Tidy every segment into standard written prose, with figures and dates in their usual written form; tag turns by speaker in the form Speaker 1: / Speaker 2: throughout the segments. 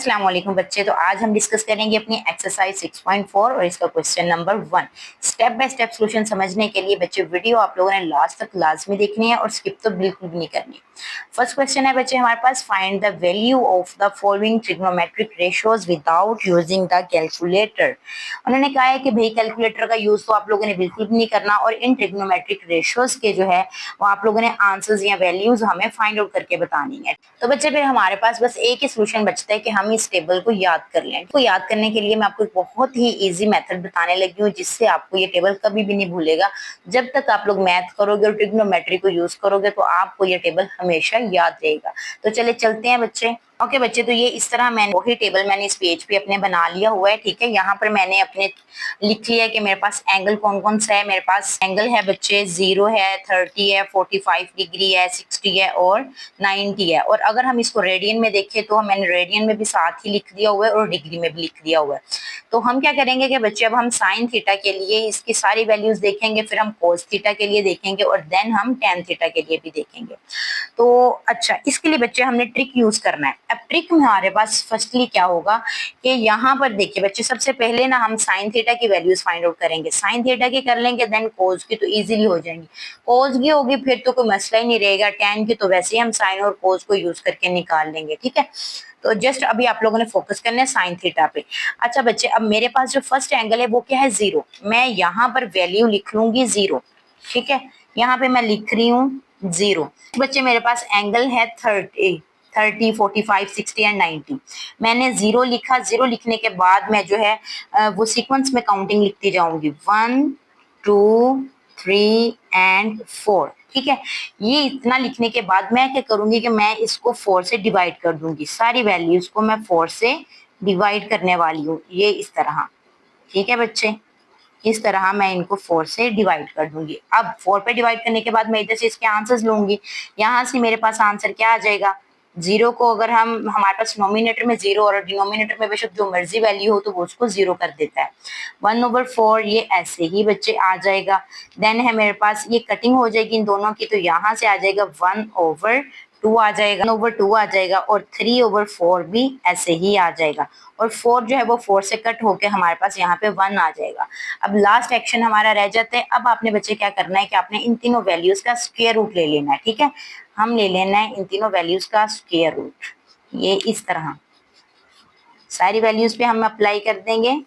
Speaker 1: अस्सलाम वालेकुम बच्चे। तो आज हम डिस्कस करेंगे अपनी एक्सरसाइज 6.4 और इसका question number 1। Step by step solution समझने के लिए बच्चे वीडियो आप लोगों ने लास्ट तक लाजमी देखनी है और स्किप तो बिल्कुल भी नहीं करनी। फर्स्ट क्वेश्चन है बच्चे हमारे पास, find the value of the following trigonometric ratios without using the calculator. उन्होंने कहा है कि भाई कैलकुलेटर का यूज तो आप लोगों ने बिल्कुल भी नहीं करना और इन ट्रिग्नोमेट्रिक रेशियोज के जो है वो आप लोगों ने आंसर्स या वैल्यूज हमें फाइंड आउट करके बतानी है। तो बच्चे फिर हमारे पास बस एक ही सोल्यूशन बचता है कि हम इस टेबल को याद कर लें। तो याद करने के लिए मैं आपको एक बहुत ही इजी मेथड बताने लगी हूँ जिससे आपको ये टेबल कभी भी नहीं भूलेगा। जब तक आप लोग मैथ करोगे और ट्रिग्नोमेट्री को यूज करोगे तो आपको ये टेबल हमेशा याद रहेगा। तो चले चलते हैं बच्चे। ओके बच्चे, तो ये इस तरह मैंने वही टेबल मैंने इस पेज पे अपने बना लिया हुआ है। ठीक है, यहाँ पर मैंने अपने लिख लिया है कि मेरे पास एंगल कौन कौन सा है। मेरे पास एंगल है बच्चे 0 है, 30 है, 45 डिग्री है, 60 है और 90 है। और अगर हम इसको रेडियन में देखें तो मैंने रेडियन में भी साथ ही लिख दिया हुआ है और डिग्री में भी लिख दिया हुआ है। तो हम क्या करेंगे कि बच्चे अब हम साइन थीटा के लिए इसकी सारी वैल्यूज देखेंगे, फिर हम कोस थीटा के लिए देखेंगे और देन हम टेन थीटा के लिए भी देखेंगे। तो अच्छा, इसके लिए बच्चे हमने ट्रिक यूज करना है। अब ट्रिक में हमारे पास फर्स्टली क्या होगा कि यहाँ पर देखिए बच्चे, सबसे पहले ना हम साइन थीटा की वैल्यूज फाइंड आउट करेंगे। साइन थीटा की कर लेंगे, देन कोस की तो इजीली हो जाएंगी। कोस की होगी फिर तो कोई मसला ही नहीं रहेगा। टेन की तो वैसे ही हम साइन और कोस को यूज करके निकाल लेंगे। ठीक है, तो जस्ट अभी आप लोगों ने फोकस करना है साइन थीटा पे। अच्छा बच्चे, अब मेरे पास जो फर्स्ट एंगल है वो क्या है 0। मैं यहाँ पर वैल्यू लिख लूंगी 0। ठीक है, यहाँ पे मैं लिख रही हूँ 0। बच्चे मेरे पास एंगल है 30, 45, 60 एंड 90। मैंने 0 लिखा। 0 लिखने के बाद मैं जो है वो सीक्वेंस में काउंटिंग लिखती जाऊंगी 1 2 3 एंड 4। ठीक है, ये इतना लिखने के बाद मैं क्या करूंगी कि मैं इसको 4 से डिवाइड कर दूंगी। सारी वैल्यूज को मैं 4 से डिवाइड करने वाली हूँ, ये इस तरह। ठीक है बच्चे, इस तरह मैं इनको 4 से डिवाइड कर दूंगी। अब 4 पे डिवाइड करने के बाद मैं इधर से इसके आंसर्स लूंगी। यहाँ से मेरे पास आंसर क्या आ जाएगा, 0 को अगर हम हमारे पास नोमिनेटर में 0 और डिनोमिनेटर में बेशक जो मर्जी वैल्यू हो तो वो उसको 0 कर देता है। 1/4 ये ऐसे ही बच्चे आ जाएगा। देन है मेरे पास ये कटिंग हो जाएगी इन दोनों की, तो यहाँ से आ जाएगा 1/2 आ जाएगा, 1/2 आ जाएगा और 3/4 भी ऐसे ही आ जाएगा। और 4 जो है वो 4 से कट होके हमारे पास यहाँ पे 1 आ जाएगा। अब लास्ट एक्शन हमारा रह जाता है। अब आपने बच्चे क्या करना है कि आपने इन तीनों वैल्यूज का स्क्वायर रूट ले लेना है। ठीक है, हम ले लेना है इन तीनों वैल्यूज का स्क्वायर रूट। ये इस तरह सारी वैल्यूज पे हम अप्लाई कर देंगे।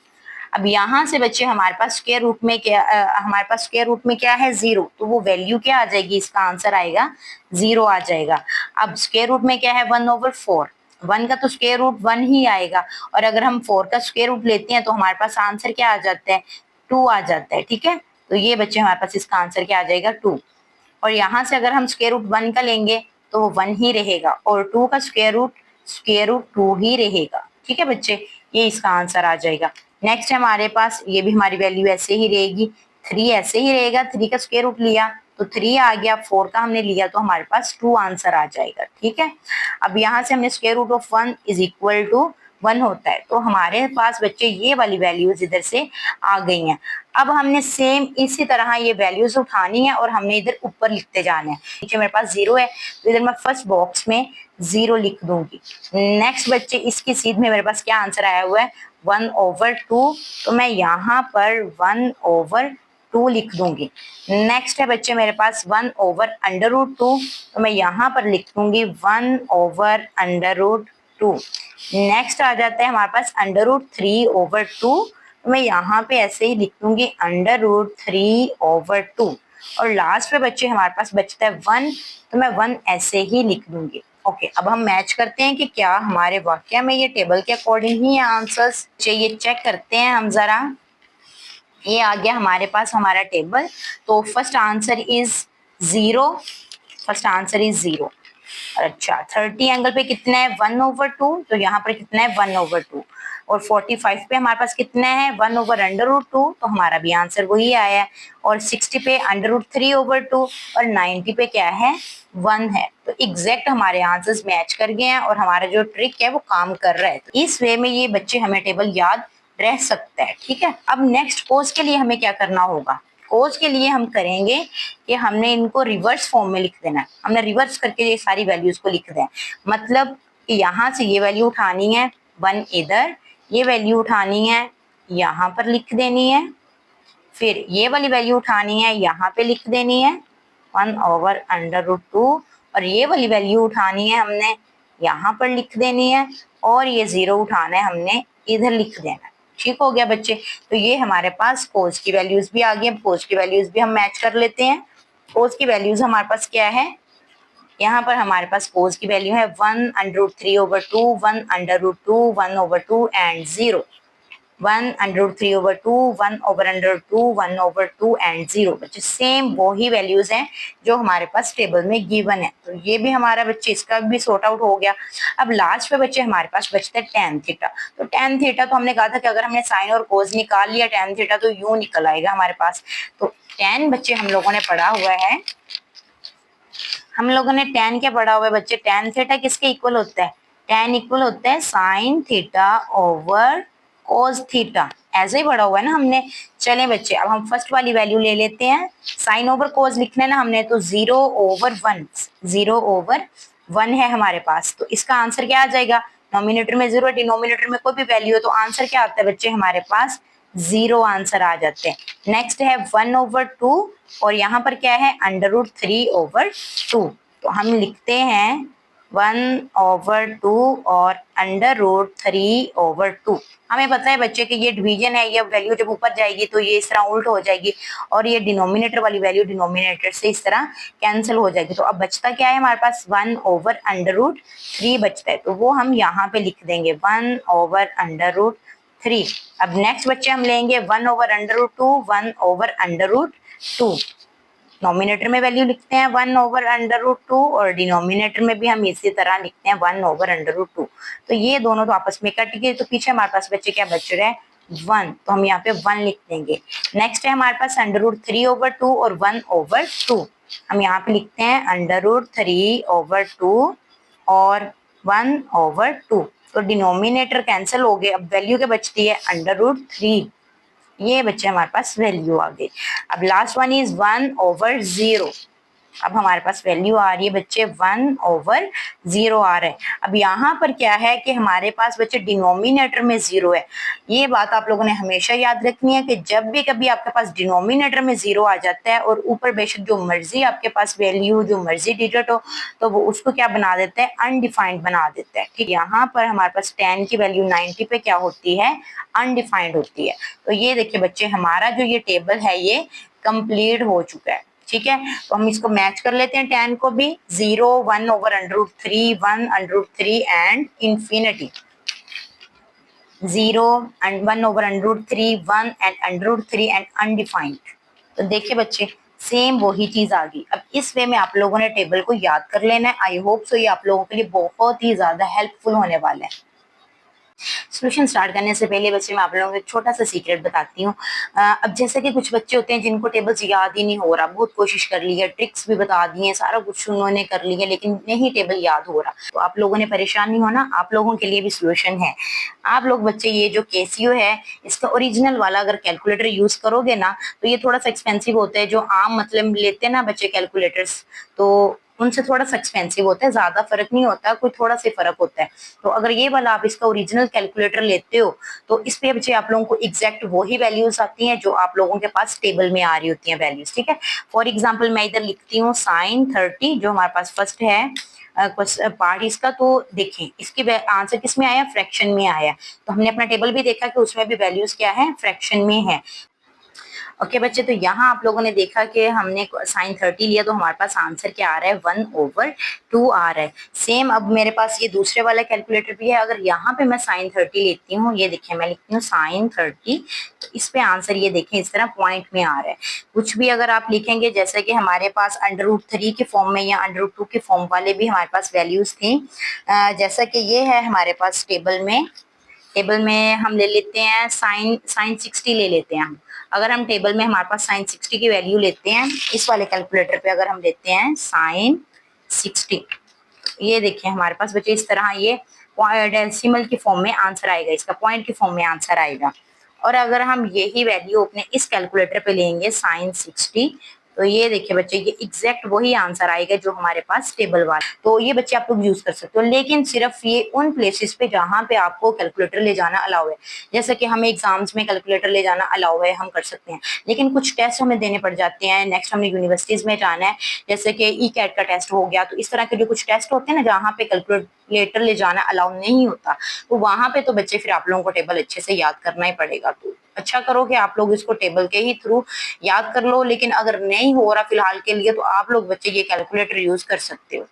Speaker 1: अब यहाँ से बच्चे हमारे पास स्क्वायर रूट में क्या हमारे पास स्क्वायर रूट में क्या है 0, तो वो वैल्यू क्या आ जाएगी, इसका आंसर आएगा 0 आ जाएगा। अब स्क्वायर रूट में क्या है 1/4, 1 का तो स्क्वायर रूट 1 ही आएगा और अगर हम 4 का स्क्वायर रूट लेते हैं तो हमारे पास आंसर क्या आ जाता है 2 आ जाता है। ठीक है, तो ये बच्चे हमारे पास इसका आंसर क्या आ जाएगा 2। और यहाँ से अगर हम स्क्वायर रूट 1 का लेंगे तो वो 1 ही रहेगा और 2 का स्क्वायर रूट 2 ही रहेगा। ठीक है बच्चे, ये इसका आंसर आ जाएगा। नेक्स्ट हमारे पास ये भी हमारी वैल्यू ऐसे ही रहेगी, 3 ऐसे ही रहेगा। 3 का स्क्वायर रूट लिया तो 3 आ गया, 4 का हमने लिया तो हमारे पास 2 आंसर आ जाएगा। ठीक है, अब यहाँ से हमने square root of 1 is equal to 1 होता है, तो हमारे पास बच्चे ये वाली वैल्यूज इधर से आ गई हैं। अब हमने सेम इसी तरह ये वैल्यूज उठानी है और हमने इधर ऊपर लिखते जाना है। नीचे मेरे पास 0 है तो इधर मैं फर्स्ट बॉक्स में 0 लिख दूंगी। नेक्स्ट बच्चे इसकी सीध में मेरे पास क्या आंसर आया हुआ है 1/2, तो मैं यहाँ पर 1/2 लिख दूंगी। नेक्स्ट है बच्चे मेरे पास 1/√2, तो मैं यहाँ पर लिख दूंगी 1/√2। नेक्स्ट आ जाता है हमारे पास √3/2, तो मैं यहाँ पे ऐसे ही लिख दूंगी √3/2। और लास्ट पे बच्चे हमारे पास बचता है 1, तो मैं 1 ऐसे ही लिख दूंगी। ओके, अब हम मैच करते हैं कि क्या हमारे वाक्य में ये टेबल के अकॉर्डिंग ही आंसर्स चाहिए। चेक करते हैं हम जरा। ये आ गया हमारे पास हमारा टेबल। तो first answer is 0, first answer is 0। अच्छा, 30 एंगल पे कितना है 1/2, तो यहाँ पर कितना है 1/2। और 45 पे हमारे पास कितना है 1/√2, तो हमारा भी आंसर वही आया है। और 60 पे √3/2 और 90 पे क्या है 1 है। तो एग्जैक्ट हमारे आंसर्स मैच कर गए हैं और हमारा जो ट्रिक है वो काम कर रहा है। तो इस वे में ये बच्चे हमें टेबल याद रह सकता है। ठीक है, अब नेक्स्ट कोर्स के लिए हमें क्या करना होगा। कोर्स के लिए हम करेंगे कि हमने इनको रिवर्स फॉर्म में लिख देना है। हमने रिवर्स करके ये सारी वैल्यूज को लिख दें, मतलब कि यहाँ से ये वैल्यू उठानी है 1 इधर, ये वैल्यू उठानी है, यहाँ पर लिख देनी है, फिर ये वाली वैल्यू उठानी है, यहाँ पे लिख देनी है 1/√2, और ये वाली वैल्यू उठानी है हमने, यहाँ पर लिख देनी है, और ये 0 उठाना है हमने, इधर लिख देना है। ठीक हो गया बच्चे। तो ये हमारे पास कोस की वैल्यूज भी आ गई। अब कोस की वैल्यूज भी हम मैच कर लेते हैं। कोस की वैल्यूज हमारे पास क्या है, यहाँ पर हमारे पास कोस की वैल्यू है 1√3/2, 1/√2, 1/2 एंड 0। 1√3/2, 1/√2, 1/2 एंड 0। बच्चे सेम वही वैल्यूज हैं जो हमारे पास टेबल में गिवन है। तो ये भी हमारा बच्चे इसका भी सॉर्ट आउट हो गया। अब लास्ट पे बच्चे हमारे पास बचता है tan थीटा। तो tan थीटा तो हमने कहा था कि अगर हमने साइन और कोस निकाल लिया tan थीटा तो यूं निकल आएगा हमारे पास। तो tan बच्चे हम लोगों ने पढ़ा हुआ है, हम लोगों ने tan क्या पढ़ा हुआ है बच्चे, tan थीटा किसके इक्वल होता है, tan इक्वल होता है sine theta over cos theta. ऐसे ही पढ़ा हुआ है ना हमने। चलें बच्चे, अब हम फर्स्ट वाली वैल्यू ले लेते हैं। साइन ओवर कोस लिखना है ना हमने, तो 0/1, 0/1 है हमारे पास। तो इसका आंसर क्या आ जाएगा, नॉमिनेटर में 0, डिनोमिनेटर में कोई भी वैल्यू हो तो आंसर क्या आता है बच्चे हमारे पास, 0 आंसर आ जाते हैं। नेक्स्ट है 1/2, और यहाँ पर क्या है √3/2। तो हम लिखते हैं 1/2 और √3/2। हमें पता है बच्चे कि ये डिवीजन है, ये वैल्यू जब ऊपर जाएगी तो ये इस तरह उल्ट हो जाएगी, और ये डिनोमिनेटर वाली वैल्यू डिनोमिनेटर से इस तरह कैंसिल हो जाएगी। तो अब बचता क्या है हमारे पास, 1/√3 बचता है। तो वो हम यहाँ पे लिख देंगे 1/√3। अब नेक्स्ट बच्चे हम लेंगे 1/√2, 1/√2। नॉमिनेटर में वैल्यू लिखते हैं 1/√2, और डिनोमिनेटर में भी हम इसी तरह लिखते हैं 1/√2। तो ये दोनों तो आपस में कट गए, तो पीछे हमारे पास बच्चे क्या बच रहा है, 1। तो हम यहाँ पे 1 लिख देंगे। नेक्स्ट है हमारे पास √3/2 और 1/2। हम यहाँ पे लिखते हैं √3/2 और 1/2। तो डिनोमिनेटर कैंसिल हो गए, अब वैल्यू क्या बचती है, √3। ये बच्चे हमारे पास वैल्यू आ गई। अब लास्ट वन इज 1/0। अब हमारे पास वैल्यू आ रही है बच्चे 1/0 आ रहा है। अब यहाँ पर क्या है कि हमारे पास बच्चे डिनोमिनेटर में 0 है। ये बात आप लोगों ने हमेशा याद रखनी है कि जब भी कभी आपके पास डिनोमिनेटर में 0 आ जाता है और ऊपर बेशक जो मर्जी आपके पास वैल्यू, जो मर्जी डिजिट हो, तो वो उसको क्या बना देता है, अनडिफाइंड बना देता है। ठीक, यहाँ पर हमारे पास 10 की वैल्यू 90 पे क्या होती है, अनडिफाइंड होती है। तो ये देखिए बच्चे हमारा जो ये टेबल है ये कंप्लीट हो चुका है। ठीक है, तो हम इसको मैच कर लेते हैं tan को भी, 0, 1/√3, 1/3 and infinity. 0 and 1/√3, 1 and √3 and undefined. तो देखिए बच्चे सेम वही चीज आ गई। अब इस वे में आप लोगों ने टेबल को याद कर लेना है। आई होप सो ये आप लोगों के लिए बहुत ही ज्यादा हेल्पफुल होने वाला है। सोल्यूशन स्टार्ट करने से पहले बच्चे मैं आप लोगों को एक छोटा सा सीक्रेट बताती हूँ। अब जैसे कि कुछ बच्चे होते हैं जिनको टेबल्स याद ही नहीं हो रहा, बहुत कोशिश कर ली है, ट्रिक्स भी बता दी है, सारा कुछ उन्होंने कर लिया, लेकिन नहीं टेबल याद हो रहा। तो आप लोगों ने परेशान नहीं होना, आप लोगों के लिए भी सोल्यूशन है। आप लोग बच्चे ये जो केसीओ है इसका ओरिजिनल वाला अगर कैलकुलेटर यूज करोगे ना, तो ये थोड़ा सा एक्सपेंसिव होता है। जो आम मतलब लेते हैं ना बच्चे कैलकुलेटर्स, तो उनसे थोड़ा सा एक्सपेंसिव होता है, ज्यादा फर्क नहीं होता, कोई थोड़ा सा फर्क होता है। तो अगर ये वाला आप इसका ओरिजिनल कैलकुलेटर लेते हो तो इस पे बच्चे आप लोगों को एग्जैक्ट वही वैल्यूज आती हैं जो आप लोगों के पास टेबल में आ रही होती हैं वैल्यूज। ठीक है, फॉर एग्जाम्पल मैं इधर लिखती हूँ sin 30, जो हमारे पास फर्स्ट है पार्ट इसका। तो देखें इसके आंसर किस में आया, फ्रैक्शन में आया। तो हमने अपना टेबल भी देखा कि उसमें भी वैल्यूज क्या है, फ्रैक्शन में है। ओके बच्चे, तो यहाँ आप लोगों ने देखा कि हमने sin 30 लिया तो हमारे पास आंसर क्या आ रहा है, 1/2 आ रहा है। सेम अब मेरे पास ये दूसरे वाला कैलकुलेटर भी है। अगर यहाँ पे मैं sin 30 लेती हूँ, ये देखिए मैं लिखती हूँ sin 30, तो इस पे आंसर ये देखें इस तरह पॉइंट में आ रहा है। कुछ भी अगर आप लिखेंगे, जैसे कि हमारे पास √3 के फॉर्म में या √2 के फॉर्म वाले भी हमारे पास वैल्यूज थी। जैसा कि ये है हमारे पास टेबल में हम ले लेते हैं साइन 60 ले लेते हैं हम। अगर हम टेबल में हमारे पास साइन 60 की वैल्यू लेते हैं, इस वाले कैलकुलेटर पे अगर हम लेते हैं साइन 60, ये देखिए हमारे पास बच्चे इस तरह ये डेसिमल की फॉर्म में आंसर आएगा, इसका पॉइंट की फॉर्म में आंसर आएगा। और अगर हम यही वैल्यू अपने इस कैलकुलेटर पे लेंगे साइन 60, तो ये देखिए बच्चे, ये एग्जैक्ट वही आंसर आएगा जो हमारे पास टेबल वाला। तो ये बच्चे आप लोग यूज कर सकते हो, लेकिन सिर्फ ये उन प्लेसेस पे जहाँ पे आपको कैलकुलेटर ले जाना अलाउ है। जैसे कि हमें एग्जाम्स में कैलकुलेटर ले जाना अलाउ है, हम कर सकते हैं, लेकिन कुछ टेस्ट हमें देने पड़ जाते हैं। नेक्स्ट हमने यूनिवर्सिटीज में जाना है, जैसे कि ई कैट का टेस्ट हो गया, तो इस तरह के जो कुछ टेस्ट होते हैं ना जहाँ पे कैलकुलेटर ले जाना अलाउ नहीं होता, तो वहां पे तो बच्चे फिर आप लोगों को टेबल अच्छे से याद करना ही पड़ेगा। तो अच्छा करो कि आप लोग इसको टेबल के ही थ्रू याद कर लो, लेकिन अगर नहीं हो रहा फिलहाल के लिए तो आप लोग बच्चे ये कैलकुलेटर यूज कर सकते हो।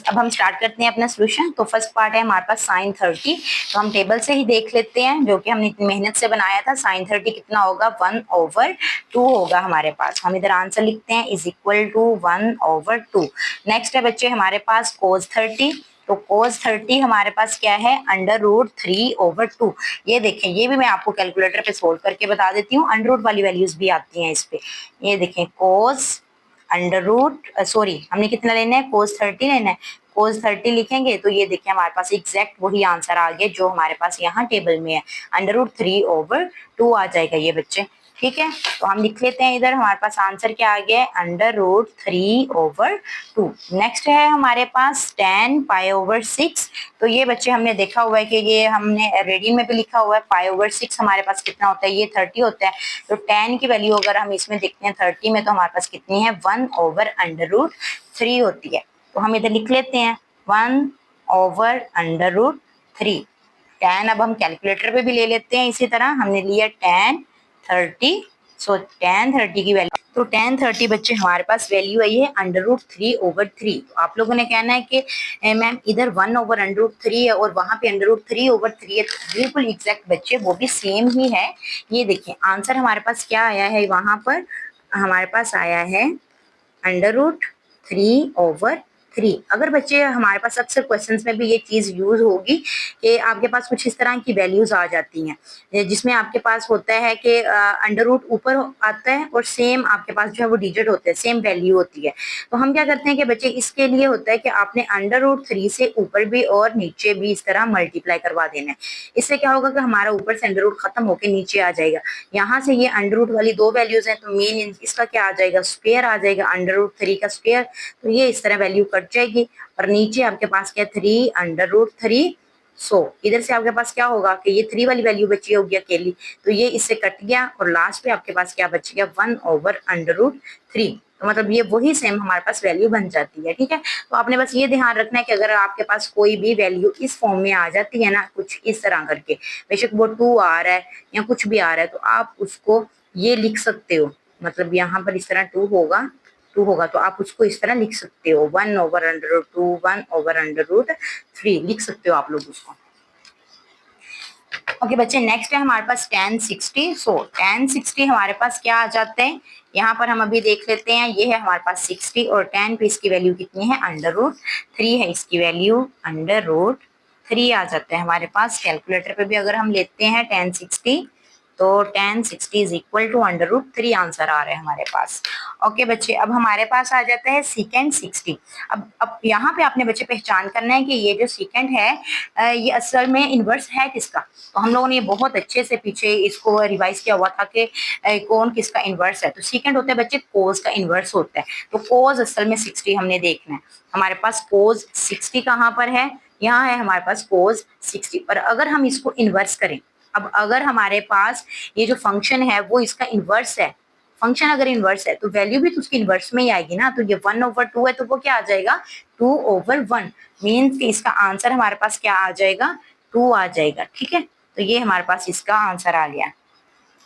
Speaker 1: अब हम स्टार्ट करते हैं अपना सोल्यूशन। तो फर्स्ट पार्ट है हमारे पास sin 30, तो हम टेबल से ही देख लेते हैं जो कि हमने इतनी मेहनत से बनाया था। sin 30 कितना होगा, 1/2 होगा हमारे पास। हम इधर आंसर लिखते हैं इज इक्वल टू 1/2। नेक्स्ट है बच्चे हमारे पास cos 30, तो cos 30 हमारे पास क्या है, √3/2। ये देखें, ये भी मैं आपको कैलकुलेटर पे सोल्व करके बता देती हूँ, अंडर रूट वाली वैल्यूज भी आती हैं इस पे। ये देखें cos हमने कितना लेना है, cos 30 लेना है। cos 30 लिखेंगे तो ये देखिए हमारे पास एग्जैक्ट वही आंसर आ गया जो हमारे पास यहाँ टेबल में है, √3/2 आ जाएगा ये बच्चे। ठीक है, तो हम लिख लेते हैं इधर, हमारे पास आंसर क्या आ गया है, √3/2। नेक्स्ट है हमारे पास tan π/6। तो ये बच्चे हमने देखा हुआ है कि ये हमने रेडियन में भी लिखा हुआ है, π/6 हमारे पास कितना होता है, ये 30 होता है। तो tan की वैल्यू अगर हम इसमें देखते हैं 30 में, तो हमारे पास कितनी है, 1/√3 होती है। तो हम इधर लिख लेते हैं 1/√3। tan अब हम कैलकुलेटर पे भी ले लेते हैं, इसी तरह हमने लिया tan 30। सो tan 30 की वैल्यू, तो tan 30 बच्चे हमारे पास वैल्यू आई है √3/3। तो आप लोगों ने कहना है कि मैम इधर 1/√3 है और वहां पे √3/3 है। तो बिल्कुल एग्जैक्ट बच्चे, वो भी सेम ही है। ये देखिए आंसर हमारे पास क्या आया है, वहां पर हमारे पास आया है √3/3। अगर बच्चे हमारे पास अक्सर क्वेश्चंस में भी ये चीज यूज होगी कि आपके पास कुछ इस तरह की वैल्यूज आ जाती हैं जिसमें आपके पास होता है कि अंडर रूट ऊपर आता है और सेम आपके पास जो है वो डिजिट होते हैं, सेम वैल्यू होती है। तो हम क्या करते हैं कि बच्चे इसके लिए होता है कि आपने √3 से ऊपर भी और नीचे भी इस तरह मल्टीप्लाई करवा देना है। इससे क्या होगा कि हमारा ऊपर से अंडर रूट खत्म होकर नीचे आ जाएगा। यहाँ से ये अंडर रूट वाली दो वैल्यूज हैं, तो मेन इसका क्या आ जाएगा, स्क्वायर आ जाएगा, √3 का स्क्वायर। तो ये इस तरह वैल्यू कट जाएगी और नीचे आपके पास क्या, 3/√3। इधर से आपके पास क्या होगा कि ये 3 वाली वैल्यू बची होगी अकेली, तो ये इससे कट गया और लास्ट पे आपके पास क्या बच गया, 1/√3। तो मतलब ये वही सेम हमारे पास वैल्यू बन जाती है। ठीक है, तो आपने बस ये ध्यान रखना है कि अगर आपके पास कोई भी वैल्यू इस फॉर्म में आ जाती है ना, कुछ इस तरह करके, बेशक वो 2 आ रहा है या कुछ भी आ रहा है, तो आप उसको ये लिख सकते हो। मतलब यहाँ पर इस तरह 2 होगा तो आप उसको इस तरह लिख सकते हो, 1/√2, 1/√3 लिख सकते हो आप लोग उसको। ओके बच्चे, नेक्स्ट है हमारे पास tan 60। tan 60 हमारे पास क्या आ जाते हैं, यहाँ पर हम अभी देख लेते हैं। ये है हमारे पास 60 और tan पे इसकी वैल्यू कितनी है, √3 है इसकी वैल्यू, √3 आ जाता है हमारे पास। कैलकुलेटर पे भी अगर हम लेते हैं tan 60, तो tan 60 is equal to √3 answer आ रहा है हमारे पास। ओके बच्चे, अब हमारे पास आ जाता है secant 60। अब यहाँ पे आपने बच्चे पहचान करना है कि ये जो secant है ये असल में इनवर्स है किसका। तो हम लोगों ने बहुत अच्छे से पीछे इसको रिवाइज किया हुआ था कि कौन किसका इनवर्स है। तो secant होता है बच्चे cos का इनवर्स होता है। तो cos असल में 60 हमने देखना है। हमारे पास cos 60 कहाँ पर है, यहाँ है हमारे पास cos 60। पर अगर हम इसको इनवर्स करें, अब अगर हमारे पास ये जो फंक्शन है वो इसका इनवर्स है, फंक्शन अगर इनवर्स है तो वैल्यू भी तो उसकी इनवर्स में ही आएगी ना। तो ये 1/2 है तो वो क्या आ जाएगा, 2/1। मीन्स कि इसका आंसर हमारे पास क्या आ जाएगा, 2 आ जाएगा। ठीक है, तो ये हमारे पास इसका आंसर आ गया।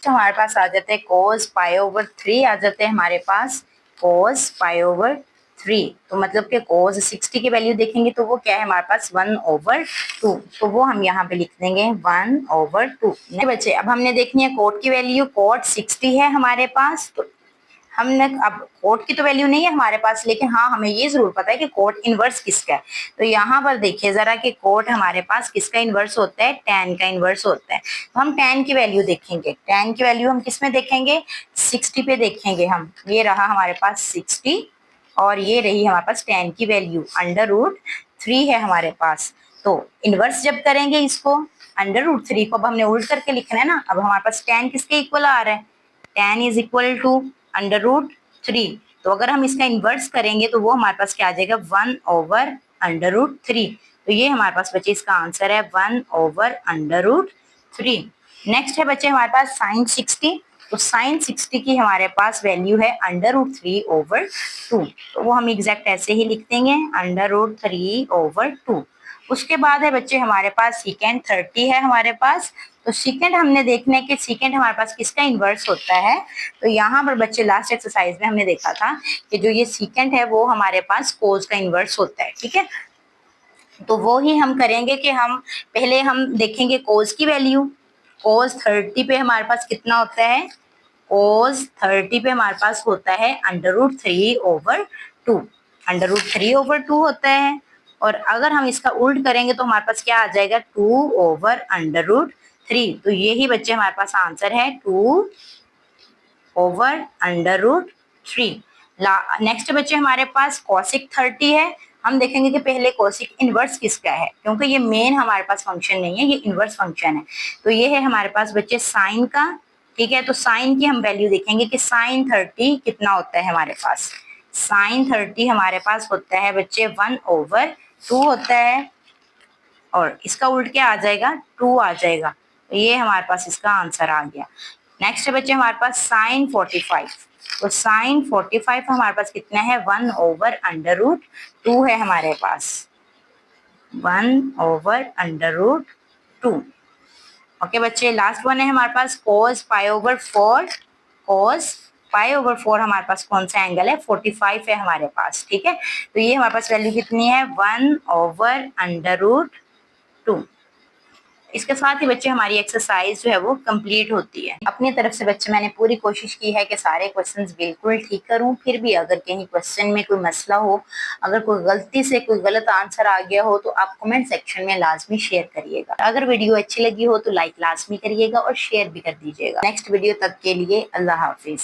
Speaker 1: तो हमारे पास आ जाते हैं cos π/3 आ जाते हैं हमारे पास, cos π/3। तो मतलब कि cos 60 की वैल्यू देखेंगे तो वो क्या है हमारे पास, 1/2। तो वो हम यहाँ पे लिख देंगे 1/2। बच्चे अब हमने देखनी है cot की वैल्यू, cot 60 है हमारे पास। तो हमने अब कोट की तो वैल्यू नहीं है हमारे पास, लेकिन हाँ हमें ये जरूर पता है कि कोट इनवर्स किसका है। तो यहाँ पर देखिए जरा कि कोट हमारे पास किसका इनवर्स होता है, tan का इनवर्स होता है। तो हम tan की वैल्यू देखेंगे, tan की वैल्यू हम किस में देखेंगे, 60 पे देखेंगे हम। ये रहा हमारे पास 60 और ये रही हमारे पास tan की वैल्यू, √3 है हमारे पास। तो इनवर्स जब करेंगे इसको, √3 को अब हमने उल्ट करके लिखना है ना। अब हमारे पास tan किसके इक्वल आ रहा है, tan इज इक्वल टू √3। तो अगर हम इसका इन्वर्स करेंगे तो वो हमारे पास क्या आ जाएगा 1/√3। तो ये हमारे पास बच्चे इसका आंसर है 1/√3। नेक्स्ट है बच्चे हमारे पास साइन 60। तो साइन 60 की हमारे पास वैल्यू है √3/2। तो वो हम एग्जैक्ट ऐसे ही लिख देंगे √3/2। उसके बाद है बच्चे हमारे पास सीकेंड 30 है हमारे पास। तो सीकेंड हमने देखना है कि सीकेंड हमारे पास किसका इन्वर्स होता है। तो यहाँ पर बच्चे लास्ट एक्सरसाइज में हमने देखा था कि जो ये सीकेंड है वो हमारे पास कोस का इन्वर्स होता है। ठीक है, तो वो ही हम करेंगे कि हम पहले हम देखेंगे कोस की वैल्यू। कोस 30 पे हमारे पास कितना होता है, कोस 30 पे हमारे पास होता है √3/2। √3/2 होता है। और अगर हम इसका उल्ट करेंगे तो हमारे पास क्या आ जाएगा 2/√3। तो यही बच्चे हमारे पास आंसर है 2/√3। नेक्स्ट बच्चे हमारे पास कॉसिक 30 है। हम देखेंगे कि पहले कॉसिक इनवर्स किसका है, क्योंकि ये मेन हमारे पास फंक्शन नहीं है, ये इनवर्स फंक्शन है। तो ये है हमारे पास बच्चे साइन का। ठीक है, तो साइन की हम वैल्यू देखेंगे कि साइन 30 कितना होता है हमारे पास। साइन 30 हमारे पास होता है बच्चे 1/2 होता है, और इसका उल्ट क्या आ जाएगा 2 आ जाएगा। तो ये हमारे पास इसका आंसर आ गया। नेक्स्ट बच्चे हमारे पास साइन 45। तो साइन 45 हमारे पास कितना है 1/√2 है हमारे पास, 1/√2। ओके बच्चे, लास्ट वन है हमारे पास cos π/4। cos π/4 हमारे पास कौन सा एंगल है 45 है हमारे पास। ठीक है, तो ये हमारे पास वैल्यू कितनी है 1/√2। इसके साथ ही बच्चे हमारी एक्सरसाइज जो है वो कंप्लीट होती है। अपनी तरफ से बच्चे मैंने पूरी कोशिश की है कि सारे क्वेश्चंस बिल्कुल ठीक करूं। फिर भी अगर कहीं क्वेश्चन में कोई मसला हो, अगर कोई गलती से कोई गलत आंसर आ गया हो, तो आप कमेंट सेक्शन में लाजमी शेयर करिएगा। अगर वीडियो अच्छी लगी हो तो लाइक लाजमी करिएगा और शेयर भी कर दीजिएगा। नेक्स्ट वीडियो तक के लिए अल्लाह हाफिज।